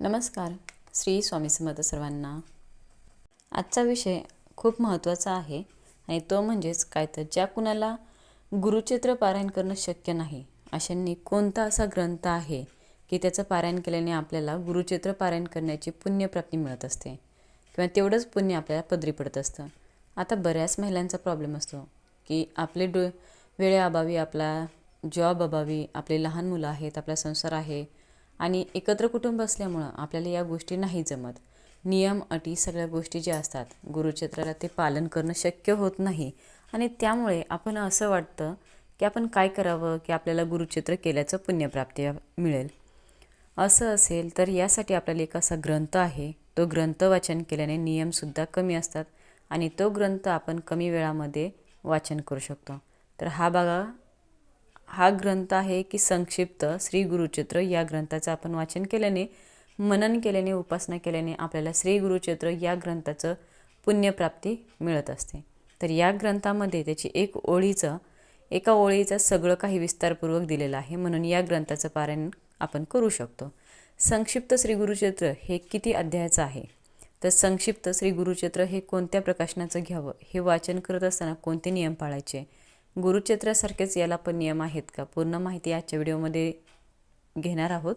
नमस्कार. श्री स्वामी समर्थ सर्वांना. आजचा विषय खूप महत्त्वाचा आहे आणि तो म्हणजेच काय तर ज्या कुणाला गुरुचरित्र पारायण करणं शक्य नाही अशांनी कोणता असा ग्रंथ आहे की त्याचं पारायण केल्याने आपल्याला गुरुचरित्र पारायण करण्याची पुण्यप्राप्ती मिळत असते किंवा तेवढंच पुण्य आपल्याला पदरी पडत असतं. आता बऱ्याच महिलांचा प्रॉब्लेम असतो की आपले वेळेअभावी, आपला जॉब अभावी, आपले लहान मुलं आहेत, आपला संसार आहे आणि एकत्र कुटुंब असल्यामुळं आपल्याला या गोष्टी नाही जमत. नियम अटी सगळ्या गोष्टी ज्या असतात गुरुचरित्राला ते पालन करणं शक्य होत नाही आणि त्यामुळे आपण असं वाटतं की आपण काय करावं की आपल्याला गुरुचरित्र केल्याचं पुण्यप्राप्ती मिळेल. असं असेल तर यासाठी आपल्याला एक असा ग्रंथ आहे, तो ग्रंथ वाचन केल्याने नियमसुद्धा कमी असतात आणि तो ग्रंथ आपण कमी वेळामध्ये वाचन करू शकतो. तर हा ग्रंथ आहे की संक्षिप्त श्री गुरुचरित्र. या ग्रंथाचं आपण वाचन केल्याने, मनन केल्याने, उपासना केल्याने आपल्याला श्री गुरुचरित्र या ग्रंथाचं पुण्यप्राप्ती मिळत असते. तर या ग्रंथामध्ये त्याची एका ओळीचं सगळं काही विस्तारपूर्वक दिलेलं आहे, म्हणून या ग्रंथाचं पारायण आपण करू शकतो. संक्षिप्त श्री गुरुचरित्र हे किती अध्यायाचं आहे, तर संक्षिप्त श्री गुरुचरित्र हे कोणत्या प्रकाशनाचं घ्यावं, हे वाचन करत असताना कोणते नियम पाळायचे, गुरुचरित्रासारखेच याला पण नियम आहेत का, पूर्ण माहिती आजच्या व्हिडिओमध्ये घेणार आहोत.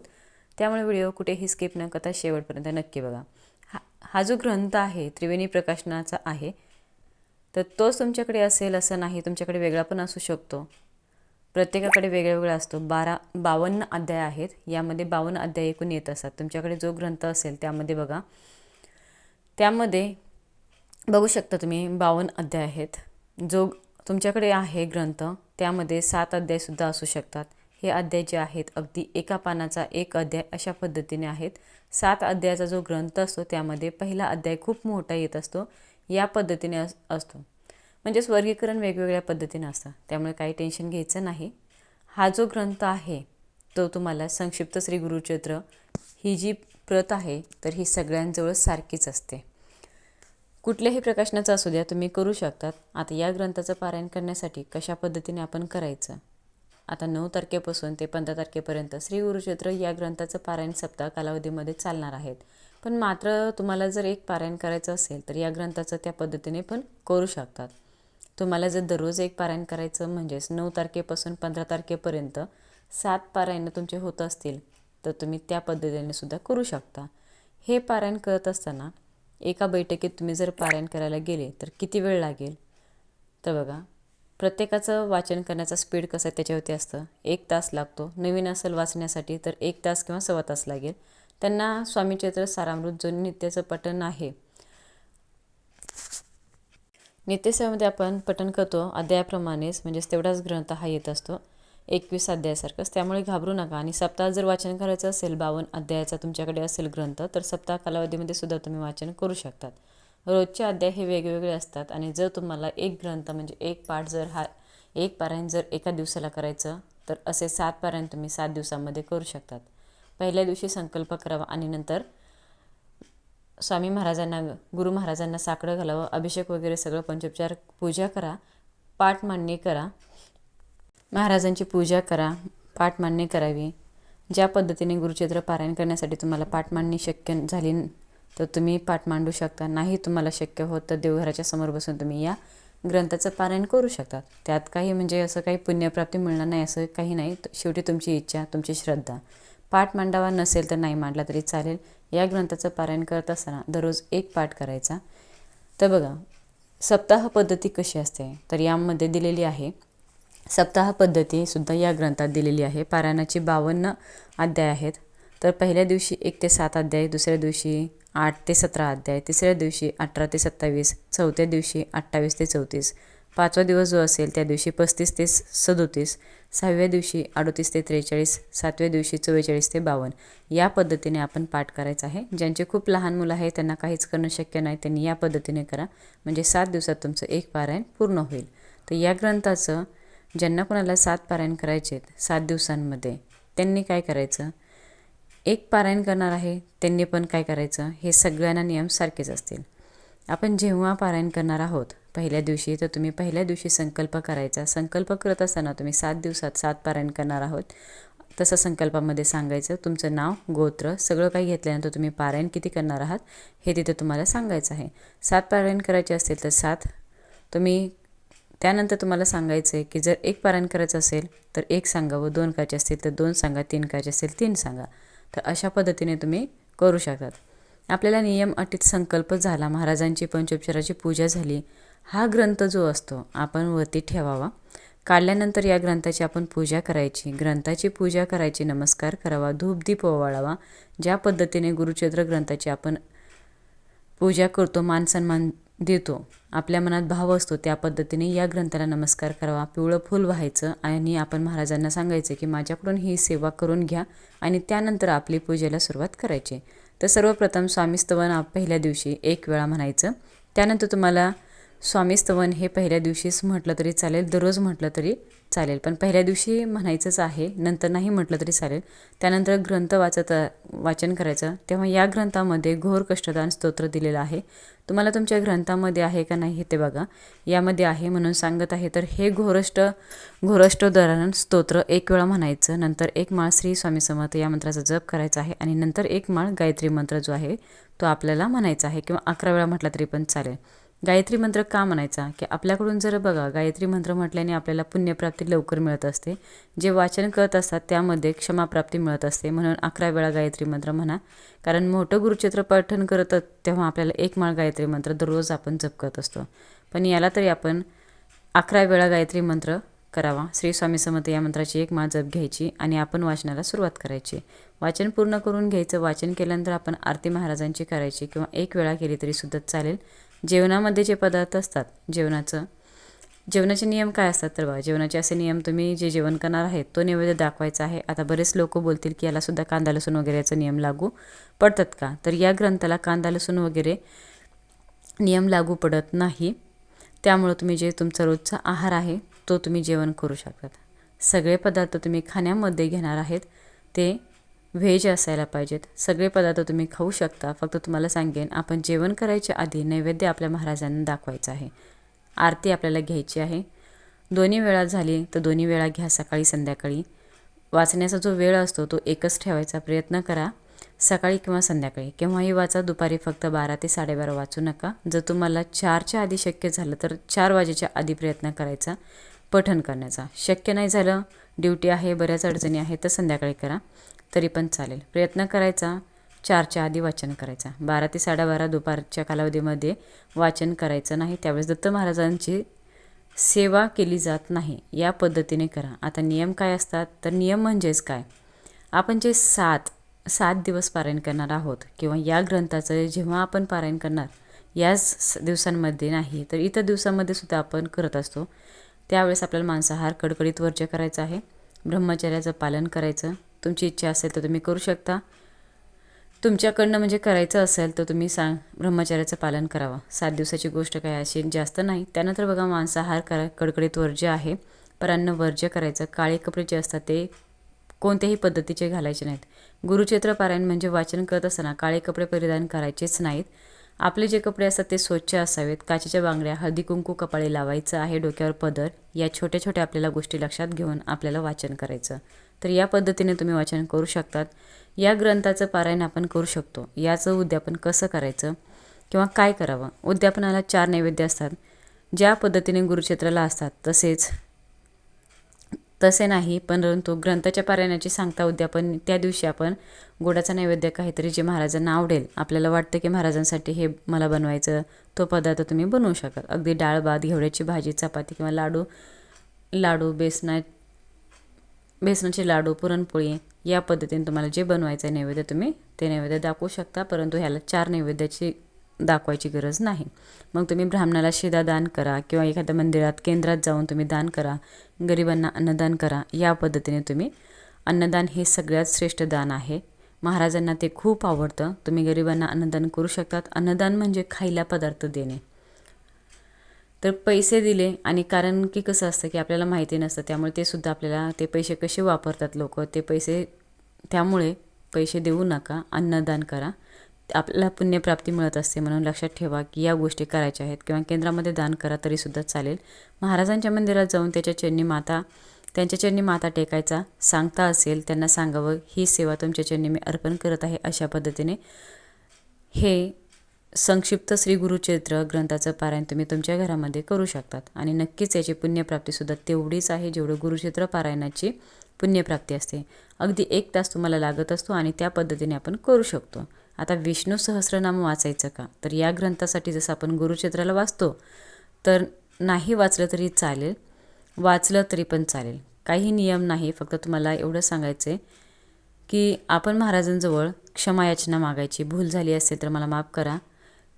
त्यामुळे व्हिडिओ कुठेही स्किप न करता शेवटपर्यंत नक्की बघा. हा जो ग्रंथ आहे त्रिवेणी प्रकाशनाचा आहे, तर तोच तुमच्याकडे असेल असं नाही, तुमच्याकडे वेगळा पण असू शकतो. प्रत्येकाकडे वेगळा असतो. 52 अध्याय आहेत. यामध्ये 52 अध्याय एकूण येत असतात. तुमच्याकडे जो ग्रंथ असेल त्यामध्ये बघा, त्यामध्ये बघू शकता तुम्ही 52 अध्याय आहेत. जो तुमच्याकडे आहे ग्रंथ त्यामध्ये 7 अध्यायसुद्धा असू शकतात. हे अध्याय जे आहेत अगदी एका पानाचा एक अध्याय अशा पद्धतीने आहेत. 7 अध्यायाचा जो ग्रंथ असतो त्यामध्ये पहिला अध्याय खूप मोठा येत असतो. या पद्धतीने असतो, म्हणजेच वर्गीकरण वेगवेगळ्या पद्धतीने असतं, त्यामुळे काही टेन्शन घ्यायचं नाही. हा जो ग्रंथ आहे तो तुम्हाला संक्षिप्त श्री गुरुचरित्र ही जी प्रत आहे तर ही सगळ्यांजवळ सारखीच असते. कुठल्याही प्रकाशनाचं असू द्या, तुम्ही करू शकतात. आता या ग्रंथाचं पारायण करण्यासाठी कशा पद्धतीने आपण करायचं, आता 9 तारखेपासून ते 15 तारखेपर्यंत श्री गुरुचरित्र या ग्रंथाचं पारायण सप्ताह कालावधीमध्ये चालणार आहेत. पण मात्र तुम्हाला जर एक पारायण करायचं असेल तर या ग्रंथाचं त्या पद्धतीने पण करू शकतात. तुम्हाला जर दररोज एक पारायण करायचं म्हणजेच 9 तारखेपासून 15 तारखेपर्यंत 7 पारायण तुमचे होत असतील तर तुम्ही त्या पद्धतीने सुद्धा करू शकता. हे पारायण करत असताना एका बैठकीत तुम्ही जर पारायण करायला गेले तर किती वेळ लागेल, तर बघा प्रत्येकाचं वाचन करण्याचा स्पीड कसं त्याच्यावरती असतं. 1 तास लागतो. नवीन असेल वाचण्यासाठी तर 1 तास किंवा सव्वा तास लागेल. त्यांना स्वामीचरित्र सारामृत जो नित्याचं पठण आहे, नित्यसेवेमध्ये आपण पठण करतो अध्यायाप्रमाणेच, म्हणजेच तेवढाच ग्रंथ हा येत असतो 21 अध्यायासारखंच. त्यामुळे घाबरू नका. आणि सप्ताह जर वाचन करायचं असेल 52 अध्यायाचा तुमच्याकडे असेल ग्रंथ तर सप्ताह कालावधीमध्ये सुद्धा तुम्ही वाचन करू शकतात. रोजचे अध्याय हे वेगवेगळे असतात आणि जर तुम्हाला एक ग्रंथ म्हणजे एक पाठ जर एक पारायण जर एका दिवसाला करायचं तर असे 7 पारायण तुम्ही 7 दिवसांमध्ये करू शकतात. पहिल्या दिवशी संकल्प करावा आणि नंतर स्वामी महाराजांना, गुरु महाराजांना साकडं घालावं, अभिषेक वगैरे सगळं पंचोपचार पूजा करा, पाठ मांडणी करा, महाराजांची पूजा करा, पाठ मांडणी करावी. ज्या पद्धतीने गुरुचरित्र पारायण करण्यासाठी तुम्हाला पाठ मांडणी शक्य झाली तर तुम्ही पाठ मांडू शकता. नाही तुम्हाला शक्य होत तर देवघराच्या समोर बसून तुम्ही या ग्रंथाचं पारायण करू शकतात. त्यात काही म्हणजे असं काही पुण्यप्राप्ती मिळणार नाही असं काही नाही. शेवटी तुमची इच्छा, तुमची श्रद्धा. पाठ मांडावा नसेल तर नाही मांडला तरी चालेल. या ग्रंथाचं पारायण करत असताना दररोज एक पाठ करायचा. तर बघा सप्ताह पद्धती कशी असते तर यामध्ये दिलेली आहे. सप्ताह पद्धतीसुद्धा या ग्रंथात दिलेली आहे. पारायणाची 52 अध्याय आहेत. तर पहिल्या दिवशी 1 ते 7 अध्याय, दुसऱ्या दिवशी 8 ते 17 अध्याय, तिसऱ्या दिवशी 18 ते 27, चौथ्या दिवशी 28 ते 34, 5वा दिवस जो असेल त्या दिवशी 35 ते 37, 6व्या दिवशी 38 ते 43, 7व्या दिवशी 44 ते 52. या पद्धतीने आपण पाठ करायचा आहे. ज्यांचे खूप लहान मुलं आहे त्यांना काहीच करणं शक्य नाही, त्यांनी या पद्धतीने करा, म्हणजे 7 दिवसात तुमचं एक पारायण पूर्ण होईल. तर या ग्रंथाचं ज्यांना कोणाला 7 पारायण करायचे आहेत 7 दिवसांमध्ये, त्यांनी काय करायचं, एक पारायण करणार आहे त्यांनी पण काय करायचं, हे सगळ्यांना नियम सारखेच असतील. आपण जेव्हा पारायण करणार आहोत पहिल्या दिवशी तर तुम्ही पहिल्या दिवशी संकल्प करायचा. संकल्प करत असताना तुम्ही 7 दिवसात 7 पारायण करणार आहोत. तसं संकल्पामध्ये सांगायचं. तुमचं नाव, गोत्र सगळं काही घेतल्यानंतर तुम्ही पारायण किती करणार आहात हे तिथे तुम्हाला सांगायचं आहे. 7 पारायण करायचे असतील तर 7 तुम्ही. त्यानंतर तुम्हाला सांगायचं आहे की जर 1 पारायण करायचं असेल तर 1 सांगा, व 2 करायचे असतील तर 2 सांगा, 3 करायचे असतील 3 सांगा. तर अशा पद्धतीने तुम्ही करू शकतात. आपल्याला नियम अटीत संकल्प झाला, महाराजांची पंचोपचाराची पूजा झाली. हा ग्रंथ जो असतो आपण वरती ठेवावा. काढल्यानंतर या ग्रंथाची आपण पूजा करायची. ग्रंथाची पूजा करायची, नमस्कार करावा, धूपदीप ओवाळावा. ज्या पद्धतीने गुरुचरित्र ग्रंथाची आपण पूजा करतो, मान सन्मान देतो, आपल्या मनात भाव असतो, त्या पद्धतीने या ग्रंथाला नमस्कार करावा. पिवळं फूल व्हायचं आणि आपण महाराजांना सांगायचं की माझ्याकडून ही सेवा करून घ्या आणि त्यानंतर आपली पूजेला सुरुवात करायची. तर सर्वप्रथम स्वामीस्तवन पहिल्या दिवशी 1 वेळा म्हणायचं. त्यानंतर तुम्हाला स्वामीस्तवन हे पहिल्या दिवशीच म्हटलं तरी चालेल, दररोज म्हटलं तरी चालेल, पण पहिल्या दिवशी म्हणायचंच आहे, नंतर नाही म्हटलं तरी चालेल. त्यानंतर ग्रंथ वाचन करायचं. तेव्हा या ग्रंथामध्ये घोर कष्टदान स्तोत्र दिलेलं आहे. तुम्हाला तुमच्या ग्रंथामध्ये आहे का नाही हे ते बघा. यामध्ये आहे म्हणून सांगत आहे. तर हे घोरष्टोद्धारण स्तोत्र 1 वेळा म्हणायचं. नंतर 1 माळ श्री स्वामी समर्थ या मंत्राचा जप करायचा आहे आणि नंतर 1 माळ गायत्री मंत्र जो आहे तो आपल्याला म्हणायचा आहे, किंवा 11 वेळा म्हटला तरी पण चालेल. गायत्री मंत्र का म्हणायचा की आपल्याकडून जर बघा गायत्री मंत्र म्हटल्याने आपल्याला पुण्यप्राप्ती लवकर मिळत असते. जे वाचन करत असतात त्यामध्ये क्षमाप्राप्ती मिळत असते. म्हणून 11 वेळा गायत्री मंत्र म्हणा. कारण मोठं गुरुचरित्र पठण करत तेव्हा आपल्याला 1 माळ गायत्री मंत्र दररोज आपण जप करत असतो, पण याला तरी आपण 11 वेळा गायत्री मंत्र करावा. श्री स्वामी समर्थ या मंत्राची 1 माळ जप घ्यायची आणि आपण वाचनाला सुरुवात करायची. वाचन पूर्ण करून घ्यायचं. वाचन केल्यानंतर आपण आरती महाराजांची करायची, किंवा 1 वेळा केली तरी सुद्धा चालेल. जेवणामध्ये जे पदार्थ असतात, जेवणाचे नियम काय असतात तर बघा, जेवणाचे असे नियम, तुम्ही जे जेवण करणार आहे तो नैवेद्य दाखवायचा आहे. आता बरेच लोक बोलतील की यालासुद्धा कांदा लसूण वगैरे याचा नियम लागू पडतात का, तर या ग्रंथाला कांदा लसूण वगैरे नियम लागू पडत नाही. त्यामुळे तुम्ही जे तुमचा रोजचा आहार आहे तो तुम्ही जेवण करू शकतात. सगळे पदार्थ तुम्ही खाण्यामध्ये घेणार आहेत ते व्हेज असायला पाहिजेत. सगळे पदार्थ तुम्ही खाऊ शकता. फक्त तुम्हाला सांगेन, आपण जेवण करायच्या आधी नैवेद्य आपल्या महाराजांना दाखवायचं आहे. आरती आपल्याला घ्यायची आहे. दोन्ही वेळा झाली तर दोन्ही वेळा घ्या, सकाळी संध्याकाळी. वाचण्याचा जो वेळ असतो तो एकच ठेवायचा प्रयत्न करा, सकाळी किंवा संध्याकाळी केव्हाही वाचा. दुपारी फक्त 12 ते 12:30 वाचू नका. जर तुम्हाला 4च्या आधी शक्य झालं तर 4 वाजेच्या आधी प्रयत्न करायचा पठण करण्याचा. शक्य नाही झालं, ड्युटी आहे, बऱ्याच अडचणी आहेत, तर संध्याकाळी करा तरी पण चालेल. प्रयत्न करायचा 4च्या आधी वाचन करायचा. 12 ते 12:30 दुपारच्या कालावधीमध्ये वाचन करायचं नाही. त्यावेळेस दत्त महाराजांची सेवा केली जात नाही. या पद्धतीने करा. आता नियम काय असतात तर नियम म्हणजेच काय, आपण जे 7 दिवस पारायण करणार आहोत, किंवा या ग्रंथाचं जेव्हा आपण पारायण करणार याच दिवसांमध्ये नाही तर इतर दिवसांमध्ये सुद्धा आपण करत असतो, त्यावेळेस आपल्याला मांसाहार कडकडीत वर्ज्य करायचा आहे. ब्रह्मचर्याचं पालन करायचं. तुमची इच्छा असेल तर तुम्ही करू शकता. तुमच्याकडनं म्हणजे करायचं असेल तर तुम्ही ब्रह्मचर्याचं पालन करावं. 7 दिवसाची गोष्ट काय अशी जास्त नाही. त्यानंतर बघा, मांसाहार करा, कडकडीत वर्ज्य आहे. अन्न वर्ज्य करायचं. काळे कपडे जे असतात ते कोणत्याही पद्धतीचे घालायचे नाहीत. गुरुचरित्र पारायण म्हणजे वाचन करत असताना काळे कपडे परिधान करायचेच नाहीत. आपले जे कपडे असतात ते स्वच्छ असावेत. काचेच्या बांगड्या, हळदी कुंकू कपाळी लावायचं आहे, डोक्यावर पदर. या छोट्या छोट्या आपल्याला गोष्टी लक्षात घेऊन आपल्याला वाचन करायचं. तर या पद्धतीने तुम्ही वाचन करू शकतात. या ग्रंथाचं पारायण आपण करू शकतो. याचं उद्यापन कसं करायचं किंवा काय करावं. उद्यापनाला 4 नैवेद्य असतात, ज्या पद्धतीने गुरुचरित्राला असतात तसे नाही, परंतु ग्रंथाच्या पारायणाची सांगता उद्यापन त्या दिवशी आपण गोडाचा नैवेद्य काहीतरी जे महाराजांना आवडेल, आपल्याला वाटतं की महाराजांसाठी हे मला बनवायचं, तो पदार्थ तुम्ही बनवू शकता. अगदी डाळ भात, घेवड्याची भाजी, चपाती किंवा लाडू बेसनाचे लाडू, पुरणपोळी, या पद्धतीने तुम्हाला जे बनवायचं आहे नैवेद्य तुम्ही ते नैवेद्य दाखवू शकता. परंतु ह्याला 4 नैवेद्याची दाखवायची गरज नाही. मग तुम्ही ब्राह्मणाला शिधा दान करा, किंवा एखाद्या मंदिरात केंद्रात जाऊन तुम्ही दान करा, गरिबांना अन्नदान करा. या पद्धतीने तुम्ही अन्नदान हे सगळ्यात श्रेष्ठ दान आहे. महाराजांना ते खूप आवडतं. तुम्ही गरिबांना अन्नदान करू शकतात. अन्नदान म्हणजे खायला पदार्थ देणे. तर पैसे दिले, आणि कारण की कसं असतं की आपल्याला माहिती नसतं, त्यामुळे ते सुद्धा आपल्याला ते पैसे कसे वापरतात लोक, ते पैसे, त्यामुळे पैसे देऊ नका, अन्नदान करा. आपल्याला पुण्यप्राप्ती मिळत असते. म्हणून लक्षात ठेवा की या गोष्टी करायच्या आहेत. किंवा केंद्रामध्ये दान करा तरीसुद्धा चालेल. महाराजांच्या मंदिरात जाऊन त्याच्या चरणी त्यांच्या चरणी माथा टेकायचा. सांगता असेल त्यांना सांगावं, ही सेवा तुमच्या चरणी मी अर्पण करत आहे. अशा पद्धतीने हे संक्षिप्त श्री गुरुचरित्र ग्रंथाचं पारायण तुम्ही तुमच्या घरामध्ये करू शकतात. आणि नक्कीच याची पुण्यप्राप्तीसुद्धा तेवढीच आहे जेवढं गुरुचरित्र पारायणाची पुण्यप्राप्ती असते. अगदी 1 तास तुम्हाला लागत असतो आणि त्या पद्धतीने आपण करू शकतो. आता विष्णू सहस्रनाम वाचायचं का? तर या ग्रंथासाठी जसं आपण गुरुचरित्राला वाचतो तर नाही वाचलं तरी चालेल, वाचलं तरी पण चालेल. काही नियम नाही. फक्त तुम्हाला एवढं सांगायचं आहे की आपण महाराजांजवळ क्षमायाचना मागायची. भूल झाली असेल तर मला माफ करा.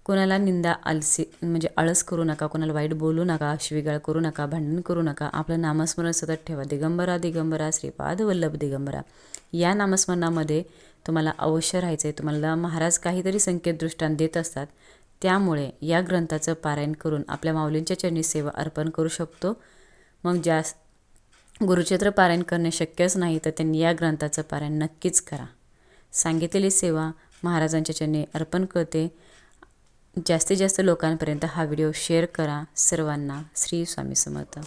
कोणाला निंदा म्हणजे आळस करू नका, कोणाला वाईट बोलू नका, शिवीगाळ करू नका, भांडण करू नका. आपलं नामस्मरण सतत ठेवा. दिगंबरा दिगंबरा श्रीपाद वल्लभ दिगंबरा या नामस्मरणामध्ये तुम्हाला अवश्य राहायचं आहे. तुम्हाला महाराज काहीतरी संकेत दृष्टांत देत असतात. त्यामुळे या ग्रंथाचं पारायण करून आपल्या माऊलींच्या चरणी सेवा अर्पण करू शकतो. मग ज्या गुरुचरित्र पारायण करणे शक्यच नाही तर त्यांनी या ग्रंथाचं पारायण नक्कीच करा. सांगितलेली सेवा महाराजांच्या चरणी अर्पण करते. जास्तीत जास्त लोकांपर्यंत हा व्हिडिओ शेअर करा. सर्वांना श्री स्वामी समर्थ.